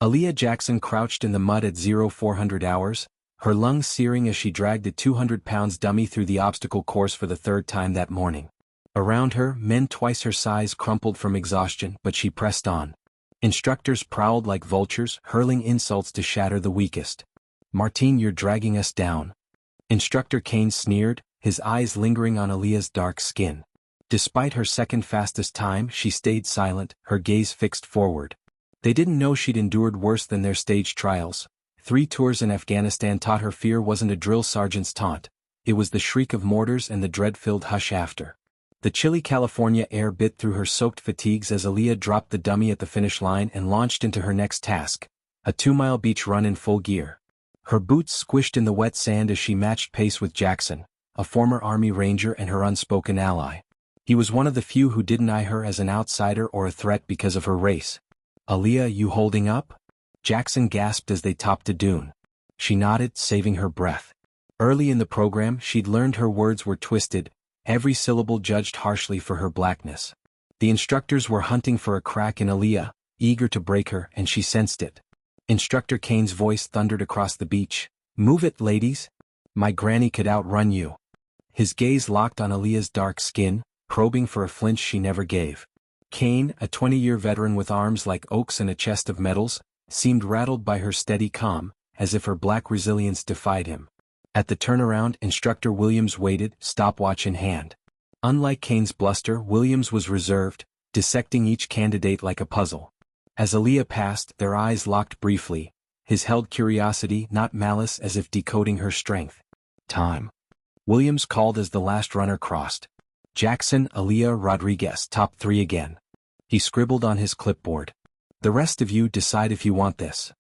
Aaliyah Jackson crouched in the mud at 0400 hours, her lungs searing as she dragged a 200-pound dummy through the obstacle course for the third time that morning. Around her, men twice her size crumpled from exhaustion, but she pressed on. Instructors prowled like vultures, hurling insults to shatter the weakest. "Martine, you're dragging us down." Instructor Kane sneered, his eyes lingering on Aaliyah's dark skin. Despite her second fastest time, she stayed silent, her gaze fixed forward. They didn't know she'd endured worse than their stage trials. 3 tours in Afghanistan taught her fear wasn't a drill sergeant's taunt. It was the shriek of mortars and the dread-filled hush after. The chilly California air bit through her soaked fatigues as Aaliyah dropped the dummy at the finish line and launched into her next task, a 2-mile beach run in full gear. Her boots squished in the wet sand as she matched pace with Jackson, a former Army Ranger and her unspoken ally. He was one of the few who didn't eye her as an outsider or a threat because of her race. "Aaliyah, you holding up?" Jackson gasped as they topped a dune. She nodded, saving her breath. Early in the program, she'd learned her words were twisted, every syllable judged harshly for her blackness. The instructors were hunting for a crack in Aaliyah, eager to break her, and she sensed it. Instructor Kane's voice thundered across the beach. "Move it, ladies! My granny could outrun you." His gaze locked on Aaliyah's dark skin, probing for a flinch she never gave. Kane, a 20-year veteran with arms like oaks and a chest of medals, seemed rattled by her steady calm, as if her black resilience defied him. At the turnaround, Instructor Williams waited, stopwatch in hand. Unlike Kane's bluster, Williams was reserved, dissecting each candidate like a puzzle. As Aaliyah passed, their eyes locked briefly, his held curiosity, not malice, as if decoding her strength. "Time." Williams called as the last runner crossed. "Jackson, Aaliyah, Rodriguez, top 3 again." He scribbled on his clipboard. "The rest of you decide if you want this."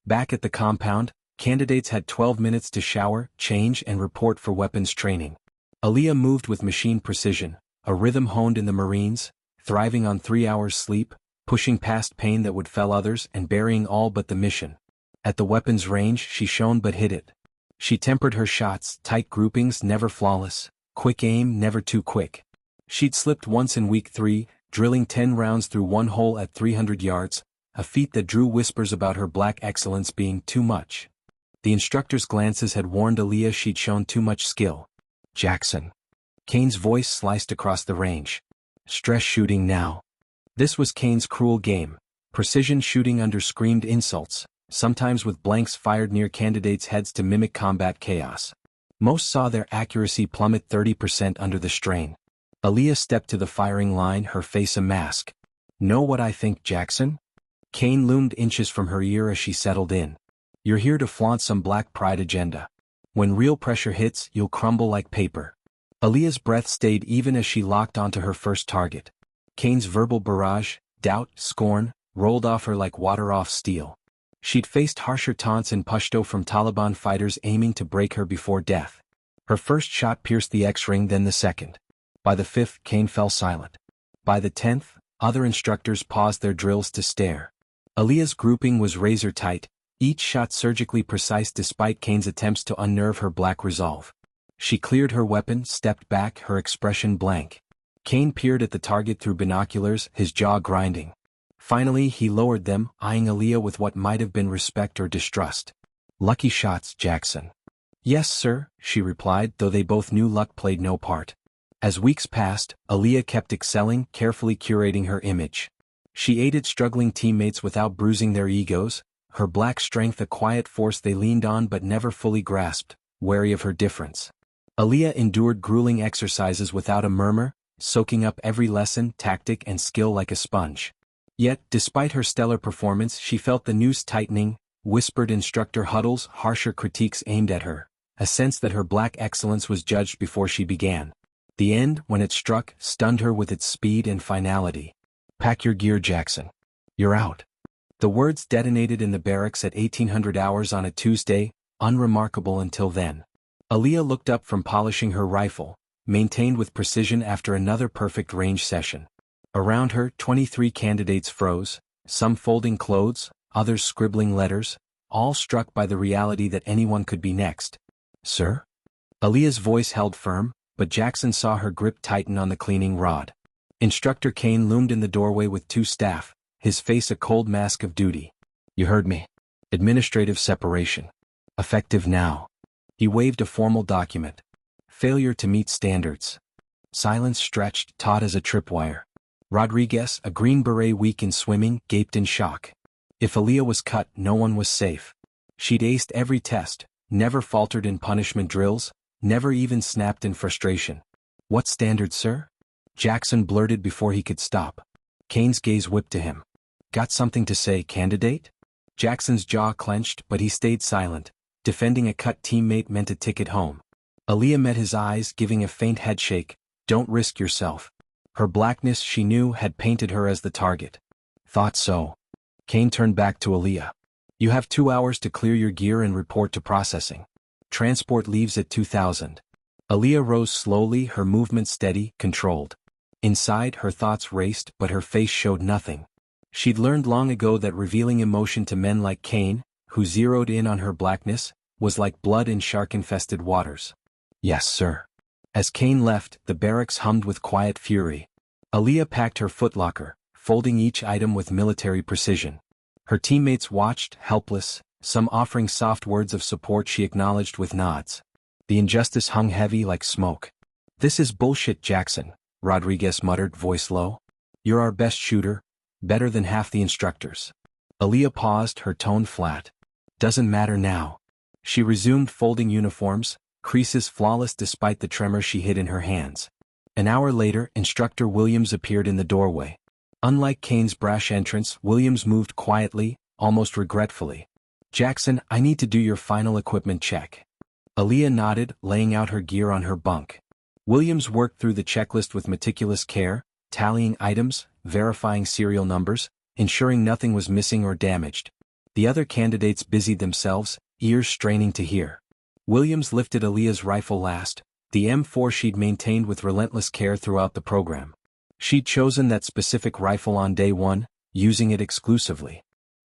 Back at the compound, candidates had 12 minutes to shower, change, and report for weapons training. Aaliyah moved with machine precision, a rhythm honed in the Marines, thriving on 3 hours sleep, pushing past pain that would fell others and burying all but the mission. At the weapons range, she shone but hit it. She tempered her shots, tight groupings, never flawless, quick aim, never too quick. She'd slipped once in week 3, drilling 10 rounds through one hole at 300 yards, a feat that drew whispers about her black excellence being too much. The instructor's glances had warned Aaliyah she'd shown too much skill. "Jackson." Kane's voice sliced across the range. "Stress shooting now." This was Kane's cruel game, precision shooting under screamed insults, sometimes with blanks fired near candidates' heads to mimic combat chaos. Most saw their accuracy plummet 30% under the strain. Aaliyah stepped to the firing line, her face a mask. "Know what I think, Jackson?" Kane loomed inches from her ear as she settled in. "You're here to flaunt some black pride agenda. When real pressure hits, you'll crumble like paper." Aaliyah's breath stayed even as she locked onto her first target. Kane's verbal barrage, doubt, scorn, rolled off her like water off steel. She'd faced harsher taunts in Pashto from Taliban fighters aiming to break her before death. Her first shot pierced the X-ring, then the second. By the 5th, Kane fell silent. By the 10th, other instructors paused their drills to stare. Aaliyah's grouping was razor-tight, each shot surgically precise despite Kane's attempts to unnerve her black resolve. She cleared her weapon, stepped back, her expression blank. Kane peered at the target through binoculars, his jaw grinding. Finally, he lowered them, eyeing Aaliyah with what might have been respect or distrust. "Lucky shots, Jackson." "Yes, sir," she replied, though they both knew luck played no part. As weeks passed, Aaliyah kept excelling, carefully curating her image. She aided struggling teammates without bruising their egos, her black strength a quiet force they leaned on but never fully grasped, wary of her difference. Aaliyah endured grueling exercises without a murmur, soaking up every lesson, tactic, and skill like a sponge. Yet, despite her stellar performance, she felt the noose tightening, whispered instructor huddles, harsher critiques aimed at her, a sense that her black excellence was judged before she began. The end, when it struck, stunned her with its speed and finality. "Pack your gear, Jackson. You're out." The words detonated in the barracks at 1800 hours on a Tuesday, unremarkable until then. Aaliyah looked up from polishing her rifle, maintained with precision after another perfect range session. Around her, 23 candidates froze, some folding clothes, others scribbling letters, all struck by the reality that anyone could be next. "Sir?" Aaliyah's voice held firm, but Jackson saw her grip tighten on the cleaning rod. Instructor Kane loomed in the doorway with 2 staff, his face a cold mask of duty. You heard me. Administrative separation. Effective now. He waved a formal document. Failure to meet standards. Silence stretched, taut as a tripwire. Rodriguez, a Green Beret weak in swimming, gaped in shock. If Aaliyah was cut, no one was safe. She'd aced every test, never faltered in punishment drills, never even snapped in frustration. What standard, sir? Jackson blurted before he could stop. Kane's gaze whipped to him. Got something to say, candidate? Jackson's jaw clenched, but he stayed silent. Defending a cut teammate meant a ticket home. Aaliyah met his eyes, giving a faint headshake. Don't risk yourself. Her blackness, she knew, had painted her as the target. Thought so. Kane turned back to Aaliyah. You have 2 hours to clear your gear and report to processing. Transport leaves at 2000. Aaliyah rose slowly, her movement steady, controlled. Inside, her thoughts raced, but her face showed nothing. She'd learned long ago that revealing emotion to men like Kane, who zeroed in on her blackness, was like blood in shark-infested waters. Yes, sir. As Kane left, the barracks hummed with quiet fury. Aaliyah packed her footlocker, folding each item with military precision. Her teammates watched, helpless, some offering soft words of support she acknowledged with nods. The injustice hung heavy like smoke. This is bullshit, Jackson, Rodriguez muttered, voice low. You're our best shooter, better than half the instructors. Aaliyah paused, her tone flat. Doesn't matter now. She resumed folding uniforms, creases flawless despite the tremor she hid in her hands. An hour later, Instructor Williams appeared in the doorway. Unlike Kane's brash entrance, Williams moved quietly, almost regretfully. Jackson, I need to do your final equipment check. Aaliyah nodded, laying out her gear on her bunk. Williams worked through the checklist with meticulous care, tallying items, verifying serial numbers, ensuring nothing was missing or damaged. The other candidates busied themselves, ears straining to hear. Williams lifted Aaliyah's rifle last, the M4 she'd maintained with relentless care throughout the program. She'd chosen that specific rifle on day one, using it exclusively.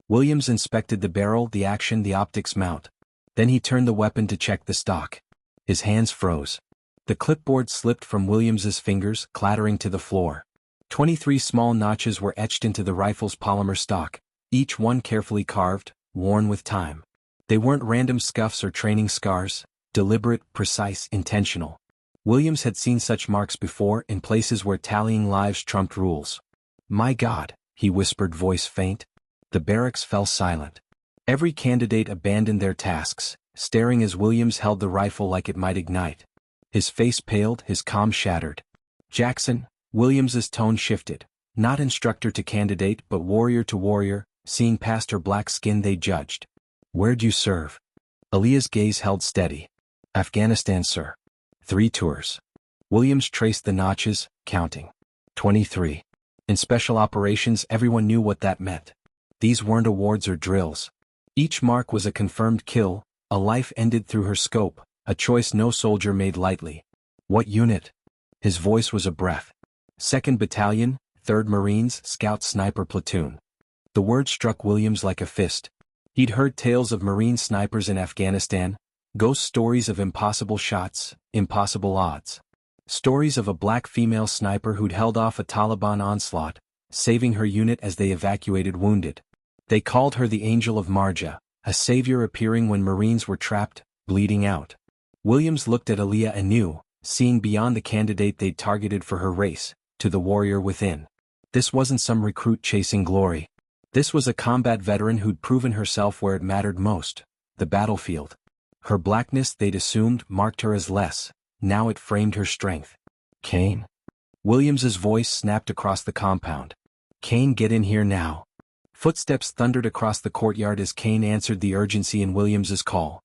Williams inspected the barrel, the action, the optics mount. Then he turned the weapon to check the stock. His hands froze. The clipboard slipped from Williams's fingers, clattering to the floor. 23 small notches were etched into the rifle's polymer stock, each one carefully carved, worn with time. They weren't random scuffs or training scars, deliberate, precise, intentional. Williams had seen such marks before in places where tallying lives trumped rules. My God, he whispered, voice faint. The barracks fell silent. Every candidate abandoned their tasks, staring as Williams held the rifle like it might ignite. His face paled, his calm shattered. Jackson, Williams's tone shifted. Not instructor to candidate but warrior to warrior, seeing past her black skin they judged. Where'd you serve? Aaliyah's gaze held steady. Afghanistan, sir. 3 tours. Williams traced the notches, counting. 23. In special operations, everyone knew what that meant. These weren't awards or drills. Each mark was a confirmed kill, a life ended through her scope, a choice no soldier made lightly. What unit? His voice was a breath. 2nd Battalion, 3rd Marines, Scout Sniper Platoon. The word struck Williams like a fist. He'd heard tales of Marine snipers in Afghanistan, ghost stories of impossible shots, impossible odds. Stories of a black female sniper who'd held off a Taliban onslaught, saving her unit as they evacuated wounded. They called her the Angel of Marja, a savior appearing when Marines were trapped, bleeding out. Williams looked at Aaliyah anew, seeing beyond the candidate they'd targeted for her race, to the warrior within. This wasn't some recruit chasing glory. This was a combat veteran who'd proven herself where it mattered most, the battlefield. Her blackness, they'd assumed, marked her as less. Now it framed her strength. Kane? Williams's voice snapped across the compound. Kane, get in here now. Footsteps thundered across the courtyard as Kane answered the urgency in Williams's call.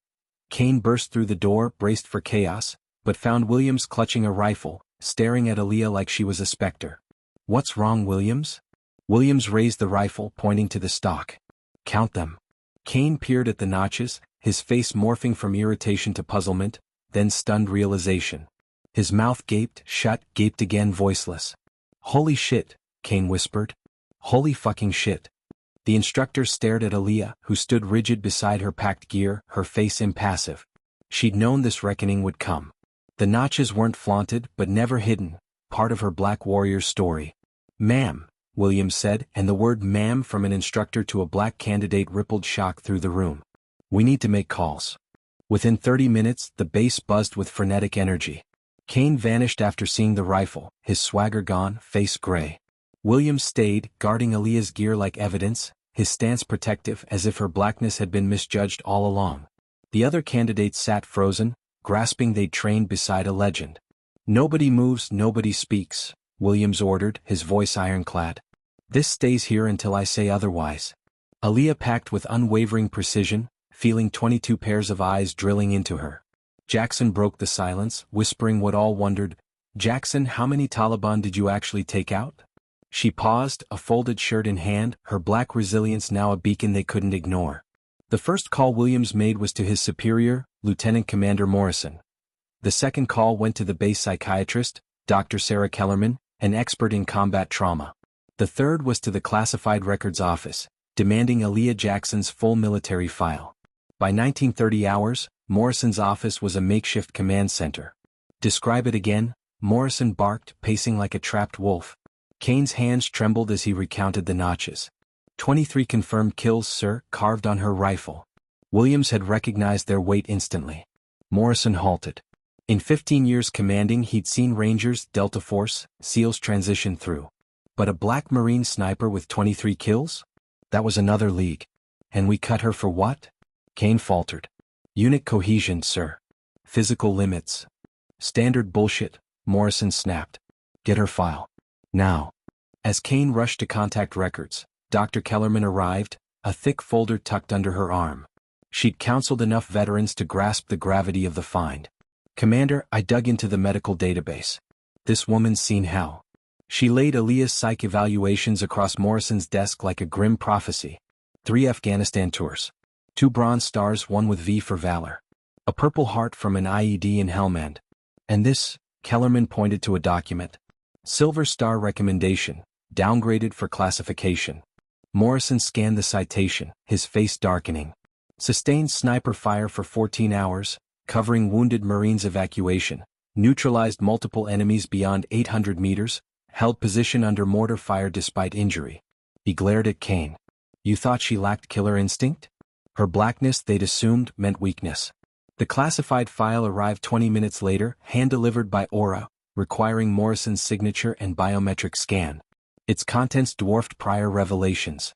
Kane burst through the door, braced for chaos, but found Williams clutching a rifle, staring at Aaliyah like she was a specter. What's wrong, Williams? Williams raised the rifle, pointing to the stock. Count them. Kane peered at the notches, his face morphing from irritation to puzzlement, then stunned realization. His mouth gaped, shut, gaped again, voiceless. Holy shit, Kane whispered. Holy fucking shit. The instructor stared at Aaliyah, who stood rigid beside her packed gear, her face impassive. She'd known this reckoning would come. The notches weren't flaunted, but never hidden, part of her black warrior's story. Ma'am, Williams said, and the word ma'am from an instructor to a black candidate rippled shock through the room. We need to make calls. Within 30 minutes, the base buzzed with frenetic energy. Kane vanished after seeing the rifle, his swagger gone, face gray. Williams stayed, guarding Aaliyah's gear like evidence, his stance protective as if her blackness had been misjudged all along. The other candidates sat frozen, grasping they'd trained beside a legend. Nobody moves, nobody speaks, Williams ordered, his voice ironclad. This stays here until I say otherwise. Aaliyah packed with unwavering precision, feeling 22 pairs of eyes drilling into her. Jackson broke the silence, whispering what all wondered. Jackson, how many Taliban did you actually take out? She paused, a folded shirt in hand, her black resilience now a beacon they couldn't ignore. The first call Williams made was to his superior, Lieutenant Commander Morrison. The second call went to the base psychiatrist, Dr. Sarah Kellerman, an expert in combat trauma. The third was to the classified records office, demanding Aaliyah Jackson's full military file. By 1930 hours, Morrison's office was a makeshift command center. Describe it again, Morrison barked, pacing like a trapped wolf. Kane's hands trembled as he recounted the notches. 23 confirmed kills, sir, carved on her rifle. Williams had recognized their weight instantly. Morrison halted. In 15 years commanding, he'd seen Rangers, Delta Force, SEALs transition through. But a black Marine sniper with 23 kills? That was another league. And we cut her for what? Kane faltered. Unit cohesion, sir. Physical limits. Standard bullshit, Morrison snapped. Get her file. Now. As Kane rushed to contact records, Dr. Kellerman arrived, a thick folder tucked under her arm. She'd counseled enough veterans to grasp the gravity of the find. Commander, I dug into the medical database. This woman's seen hell. She laid Aaliyah's psych evaluations across Morrison's desk like a grim prophecy. 3 Afghanistan tours. 2 Bronze Stars, 1 with V for Valor. A Purple Heart from an IED in Helmand. And this, Kellerman pointed to a document. Silver Star recommendation, downgraded for classification. Morrison scanned the citation, his face darkening. Sustained sniper fire for 14 hours, covering wounded Marines' evacuation, neutralized multiple enemies beyond 800 meters, held position under mortar fire despite injury. He glared at Kane. You thought she lacked killer instinct? Her blackness, they'd assumed, meant weakness. The classified file arrived 20 minutes later, hand-delivered by Aura, requiring Morrison's signature and biometric scan. Its contents dwarfed prior revelations.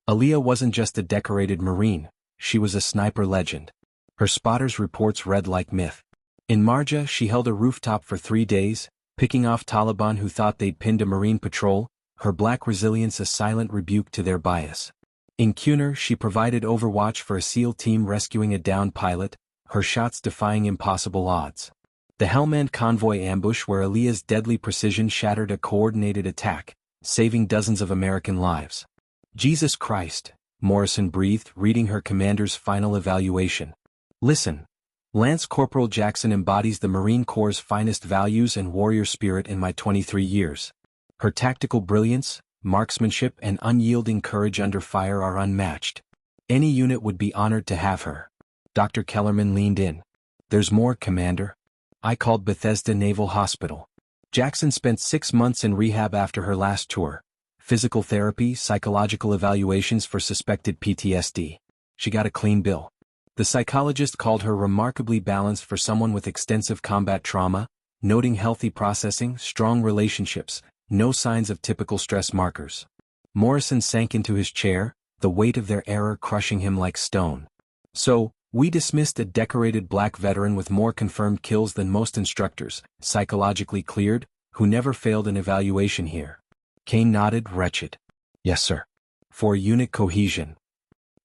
Aaliyah wasn't just a decorated Marine, she was a sniper legend. Her spotters' reports read like myth. In Marja, she held a rooftop for 3 days, picking off Taliban who thought they'd pinned a Marine patrol, her black resilience a silent rebuke to their bias. In Kunar, she provided overwatch for a SEAL team rescuing a downed pilot, her shots defying impossible odds. The Helmand convoy ambush where Aaliyah's deadly precision shattered a coordinated attack, saving dozens of American lives. Jesus Christ, Morrison breathed, reading her commander's final evaluation. Listen. Lance Corporal Jackson embodies the Marine Corps' finest values and warrior spirit in my 23 years. Her tactical brilliance, marksmanship and unyielding courage under fire are unmatched. Any unit would be honored to have her. Dr. Kellerman leaned in. There's more, Commander. I called Bethesda Naval Hospital. Jackson spent 6 months in rehab after her last tour. Physical therapy, psychological evaluations for suspected PTSD. She got a clean bill. The psychologist called her remarkably balanced for someone with extensive combat trauma, noting healthy processing, strong relationships, no signs of typical stress markers. Morrison sank into his chair, the weight of their error crushing him like stone. So, we dismissed a decorated black veteran with more confirmed kills than most instructors, psychologically cleared, who never failed an evaluation here. Kane nodded, wretched. Yes, sir. For unit cohesion.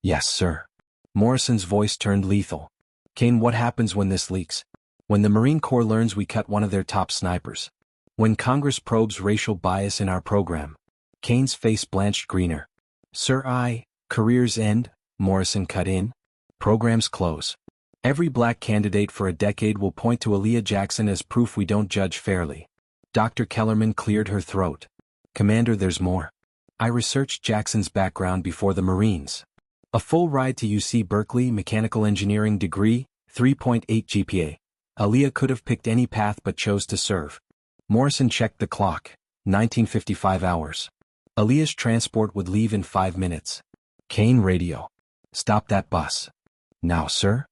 Yes, sir. Morrison's voice turned lethal. Kane, what happens when this leaks? When the Marine Corps learns we cut one of their top snipers? When Congress probes racial bias in our program? Kane's face blanched greener. Sir, careers end, Morrison cut in. Programs close. Every black candidate for a decade will point to Aaliyah Jackson as proof we don't judge fairly. Dr. Kellerman cleared her throat. Commander, there's more. I researched Jackson's background before the Marines. A full ride to UC Berkeley, mechanical engineering degree, 3.8 GPA. Aaliyah could have picked any path but chose to serve. Morrison checked the clock. 1955 hours. Aaliyah's transport would leave in 5 minutes. Kane radio. Stop that bus. Now, sir?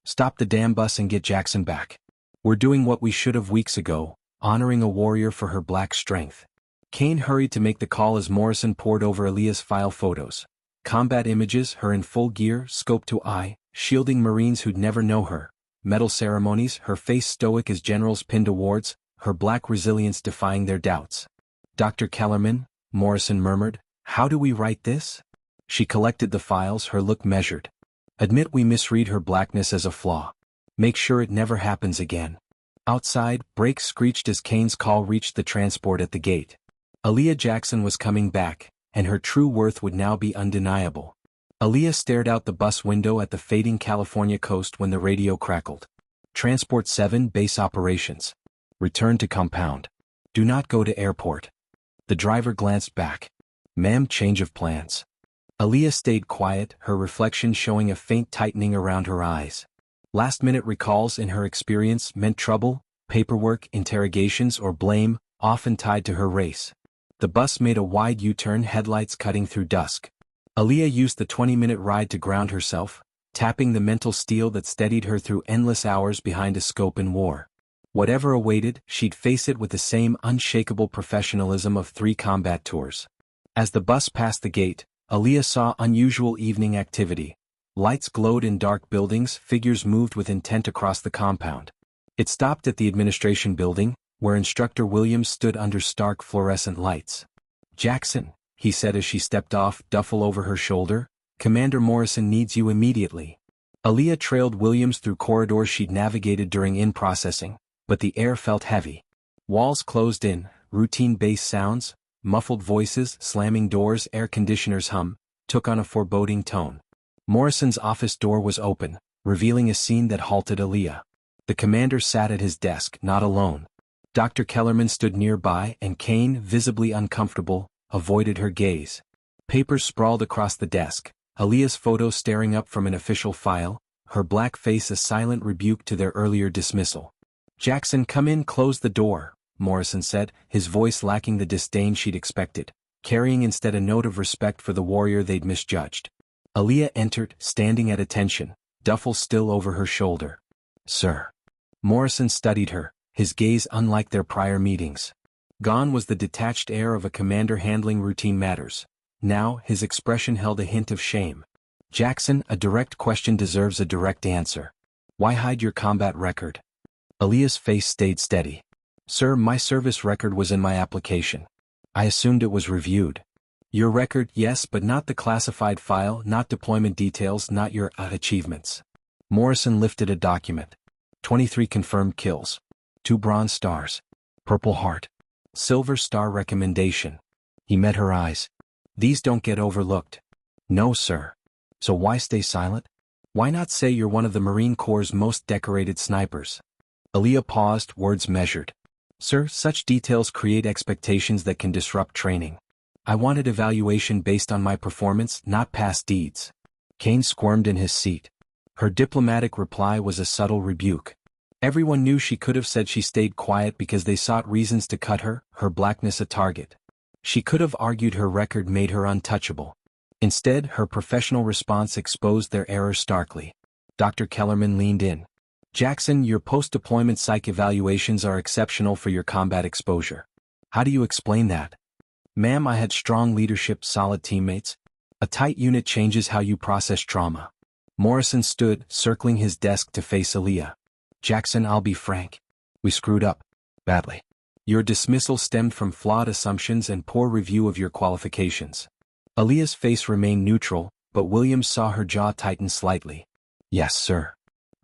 Stop the damn bus and get Jackson back. We're doing what we should have weeks ago, honoring a warrior for her black strength. Kane hurried to make the call as Morrison pored over Aaliyah's file photos. Combat images, her in full gear, scope to eye, shielding Marines who'd never know her. Medal ceremonies, her face stoic as generals pinned awards, her black resilience defying their doubts. Dr. Kellerman, Morrison murmured, how do we write this? She collected the files, her look measured. Admit we misread her blackness as a flaw. Make sure it never happens again. Outside, brakes screeched as Kane's call reached the transport at the gate. Aaliyah Jackson was coming back, and her true worth would now be undeniable. Aaliyah stared out the bus window at the fading California coast when the radio crackled. Transport 7 base operations. Return to compound. Do not go to airport. The driver glanced back. Ma'am, change of plans. Aaliyah stayed quiet, her reflection showing a faint tightening around her eyes. Last-minute recalls in her experience meant trouble, paperwork, interrogations, or blame, often tied to her race. The bus made a wide U-turn, headlights cutting through dusk. Aaliyah used the 20-minute ride to ground herself, tapping the mental steel that steadied her through endless hours behind a scope in war. Whatever awaited, she'd face it with the same unshakable professionalism of 3 combat tours. As the bus passed the gate, Aaliyah saw unusual evening activity. Lights glowed in dark buildings, figures moved with intent across the compound. It stopped at the administration building, where Instructor Williams stood under stark fluorescent lights. Jackson, he said as she stepped off, duffel over her shoulder, Commander Morrison needs you immediately. Aaliyah trailed Williams through corridors she'd navigated during in-processing, but the air felt heavy. Walls closed in, routine bass sounds, muffled voices, slamming doors, air conditioners hum, took on a foreboding tone. Morrison's office door was open, revealing a scene that halted Aaliyah. The commander sat at his desk, not alone. Dr. Kellerman stood nearby, and Kane, visibly uncomfortable, avoided her gaze. Papers sprawled across the desk, Aaliyah's photo staring up from an official file, her black face a silent rebuke to their earlier dismissal. Jackson, come in, close the door, Morrison said, his voice lacking the disdain she'd expected, carrying instead a note of respect for the warrior they'd misjudged. Aaliyah entered, standing at attention, duffel still over her shoulder. Sir. Morrison studied her, his gaze unlike their prior meetings. Gone was the detached air of a commander handling routine matters. Now, his expression held a hint of shame. Jackson, a direct question deserves a direct answer. Why hide your combat record? Aaliyah's face stayed steady. Sir, my service record was in my application. I assumed it was reviewed. Your record, yes, but not the classified file, not deployment details, not your achievements. Morrison lifted a document. 23 confirmed kills. 2 Bronze Stars. Purple Heart. Silver Star recommendation. He met her eyes. These don't get overlooked. No, sir. So why stay silent? Why not say you're one of the Marine Corps' most decorated snipers? Aaliyah paused, words measured. Sir, such details create expectations that can disrupt training. I wanted evaluation based on my performance, not past deeds. Kane squirmed in his seat. Her diplomatic reply was a subtle rebuke. Everyone knew she could have said she stayed quiet because they sought reasons to cut her blackness a target. She could have argued her record made her untouchable. Instead, her professional response exposed their errors starkly. Dr. Kellerman leaned in. Jackson, your post-deployment psych evaluations are exceptional for your combat exposure. How do you explain that? Ma'am, I had strong leadership, solid teammates. A tight unit changes how you process trauma. Morrison stood, circling his desk to face Aaliyah. Jackson, I'll be frank. We screwed up. Badly. Your dismissal stemmed from flawed assumptions and poor review of your qualifications. Aaliyah's face remained neutral, but Williams saw her jaw tighten slightly. Yes, sir.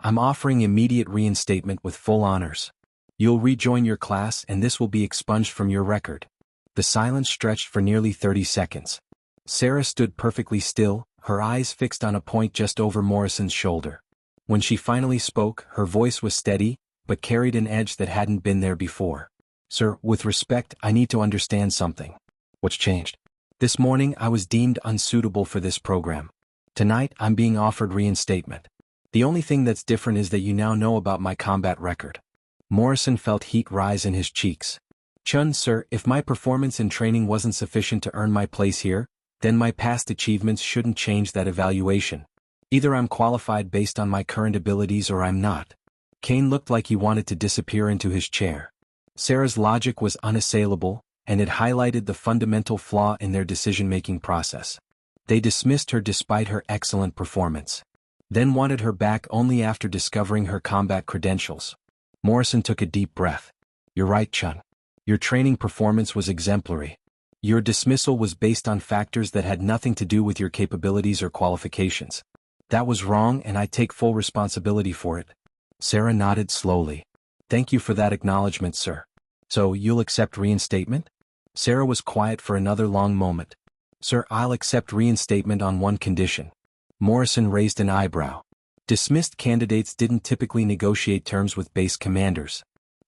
I'm offering immediate reinstatement with full honors. You'll rejoin your class and this will be expunged from your record. The silence stretched for nearly 30 seconds. Sarah stood perfectly still, her eyes fixed on a point just over Morrison's shoulder. When she finally spoke, her voice was steady, but carried an edge that hadn't been there before. Sir, with respect, I need to understand something. What's changed? This morning I was deemed unsuitable for this program. Tonight I'm being offered reinstatement. The only thing that's different is that you now know about my combat record. Morrison felt heat rise in his cheeks. Chun, sir, if my performance in training wasn't sufficient to earn my place here, then my past achievements shouldn't change that evaluation. Either I'm qualified based on my current abilities or I'm not. Kane looked like he wanted to disappear into his chair. Sarah's logic was unassailable, and it highlighted the fundamental flaw in their decision-making process. They dismissed her despite her excellent performance, then wanted her back only after discovering her combat credentials. Morrison took a deep breath. You're right, Chun. Your training performance was exemplary. Your dismissal was based on factors that had nothing to do with your capabilities or qualifications. That was wrong, and I take full responsibility for it. Sarah nodded slowly. Thank you for that acknowledgement, sir. So, you'll accept reinstatement? Sarah was quiet for another long moment. Sir, I'll accept reinstatement on one condition. Morrison raised an eyebrow. Dismissed candidates didn't typically negotiate terms with base commanders.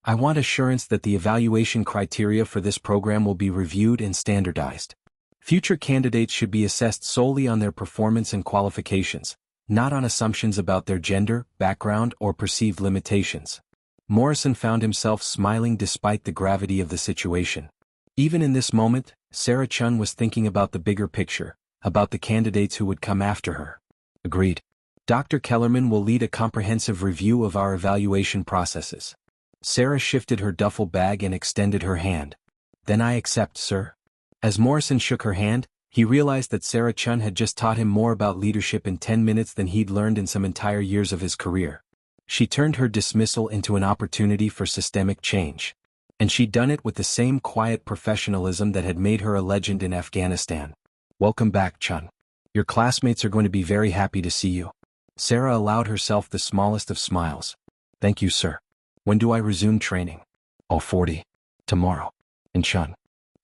I want assurance that the evaluation criteria for this program will be reviewed and standardized. Future candidates should be assessed solely on their performance and qualifications, not on assumptions about their gender, background, or perceived limitations. Morrison found himself smiling despite the gravity of the situation. Even in this moment, Sarah Chun was thinking about the bigger picture, about the candidates who would come after her. Agreed. Dr. Kellerman will lead a comprehensive review of our evaluation processes. Sarah shifted her duffel bag and extended her hand. Then I accept, sir. As Morrison shook her hand, he realized that Sarah Chun had just taught him more about leadership in 10 minutes than he'd learned in some entire years of his career. She turned her dismissal into an opportunity for systemic change. And she'd done it with the same quiet professionalism that had made her a legend in Afghanistan. Welcome back, Chun. Your classmates are going to be very happy to see you. Sarah allowed herself the smallest of smiles. Thank you, sir. When do I resume training? Oh, 40. Tomorrow. And Chun.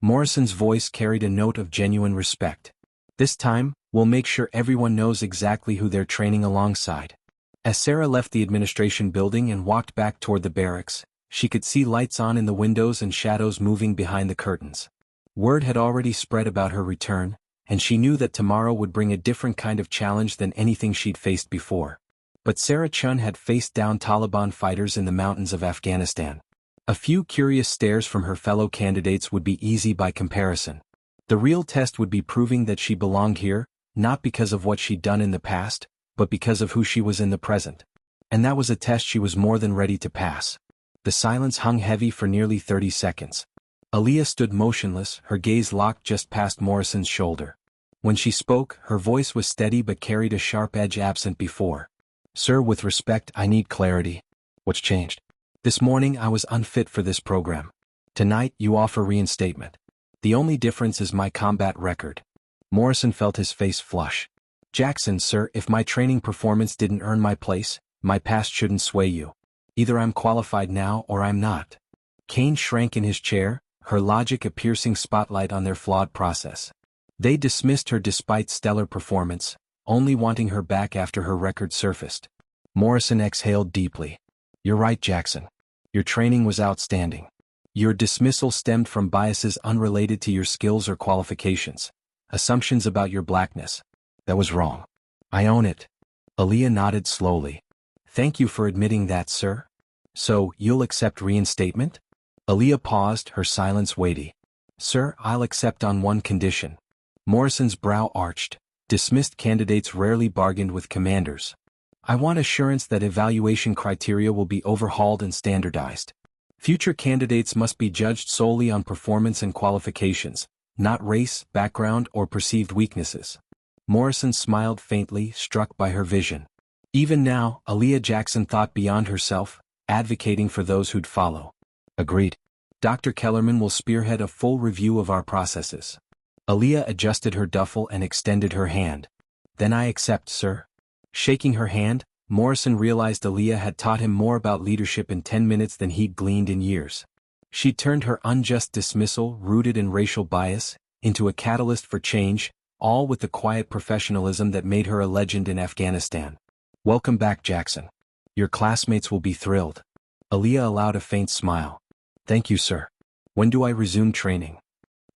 Morrison's voice carried a note of genuine respect. This time, we'll make sure everyone knows exactly who they're training alongside. As Sarah left the administration building and walked back toward the barracks, she could see lights on in the windows and shadows moving behind the curtains. Word had already spread about her return, and she knew that tomorrow would bring a different kind of challenge than anything she'd faced before. But Sarah Chun had faced down Taliban fighters in the mountains of Afghanistan. A few curious stares from her fellow candidates would be easy by comparison. The real test would be proving that she belonged here, not because of what she'd done in the past, but because of who she was in the present. And that was a test she was more than ready to pass. The silence hung heavy for nearly 30 seconds. Aaliyah stood motionless, her gaze locked just past Morrison's shoulder. When she spoke, her voice was steady but carried a sharp edge absent before. Sir, with respect, I need clarity. What's changed? This morning I was unfit for this program. Tonight you offer reinstatement. The only difference is my combat record. Morrison felt his face flush. Jackson, sir, if my training performance didn't earn my place, my past shouldn't sway you. Either I'm qualified now or I'm not. Kane shrank in his chair, her logic a piercing spotlight on their flawed process. They dismissed her despite stellar performance, only wanting her back after her record surfaced. Morrison exhaled deeply. You're right, Jackson. Your training was outstanding. Your dismissal stemmed from biases unrelated to your skills or qualifications. Assumptions about your blackness. That was wrong. I own it. Aaliyah nodded slowly. Thank you for admitting that, sir. So, you'll accept reinstatement? Aaliyah paused, her silence weighty. Sir, I'll accept on one condition. Morrison's brow arched. Dismissed candidates rarely bargained with commanders. I want assurance that evaluation criteria will be overhauled and standardized. Future candidates must be judged solely on performance and qualifications, not race, background, or perceived weaknesses. Morrison smiled faintly, struck by her vision. Even now, Aaliyah Jackson thought beyond herself, advocating for those who'd follow. Agreed. Dr. Kellerman will spearhead a full review of our processes. Aaliyah adjusted her duffel and extended her hand. Then I accept, sir. Shaking her hand, Morrison realized Aaliyah had taught him more about leadership in 10 minutes than he'd gleaned in years. She turned her unjust dismissal, rooted in racial bias, into a catalyst for change, all with the quiet professionalism that made her a legend in Afghanistan. Welcome back, Jackson. Your classmates will be thrilled. Aaliyah allowed a faint smile. Thank you, sir. When do I resume training?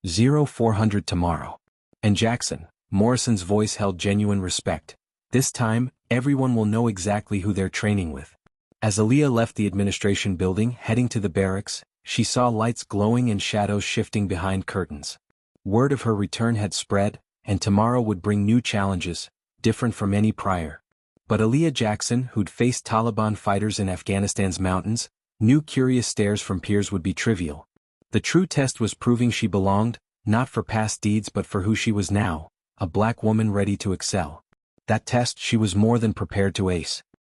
0400 tomorrow. And Jackson, Morrison's voice held genuine respect. This time, everyone will know exactly who they're training with. As Aaliyah left the administration building heading to the barracks, She saw lights glowing and shadows shifting behind curtains. Word of her return had spread, and tomorrow would bring new challenges, different from any prior. But Aaliyah Jackson, who'd faced Taliban fighters in Afghanistan's mountains, knew curious stares from peers would be trivial. The true test was proving she belonged, not for past deeds but for who she was now, a black woman ready to excel. That test she was more than prepared to ace.